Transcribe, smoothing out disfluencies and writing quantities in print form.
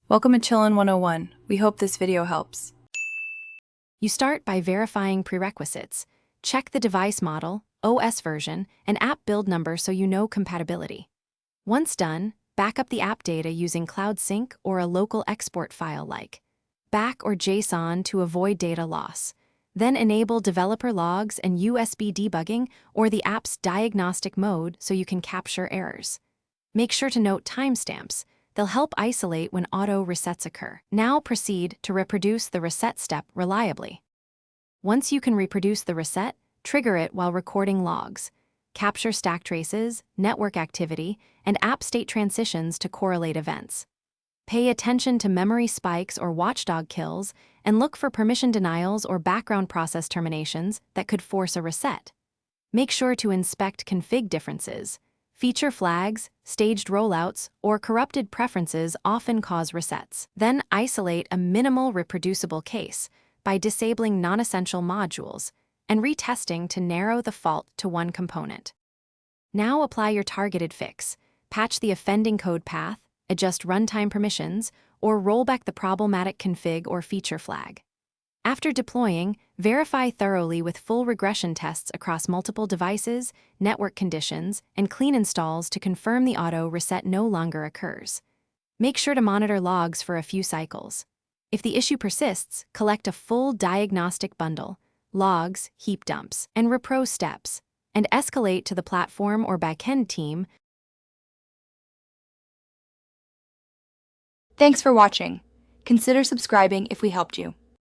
Welcome to Chillin' 101. We hope this video helps. You start by verifying prerequisites. Check the device model, OS version, and app build number so you know compatibility. Once done, back up the app data using Cloud Sync or a local export file like BAC or JSON to avoid data loss. Then enable developer logs and USB debugging or the app's diagnostic mode so you can capture errors. Make sure to note timestamps. They'll help isolate when auto resets occur. Now proceed to reproduce the reset step reliably. Once you can reproduce the reset, trigger it while recording logs. Capture stack traces, network activity, and app state transitions to correlate events. Pay attention to memory spikes or watchdog kills, and look for permission denials or background process terminations that could force a reset. Make sure to inspect config differences. Feature flags, staged rollouts, or corrupted preferences often cause resets. Then isolate a minimal reproducible case by disabling non-essential modules and retesting to narrow the fault to one component. Now apply your targeted fix. Patch the offending code path, adjust runtime permissions, or roll back the problematic config or feature flag. After deploying, verify thoroughly with full regression tests across multiple devices, network conditions, and clean installs to confirm the auto reset no longer occurs. Make sure to monitor logs for a few cycles. If the issue persists, collect a full diagnostic bundle, logs, heap dumps, and repro steps, and escalate to the platform or backend team. Thanks for watching. Consider subscribing if we helped you.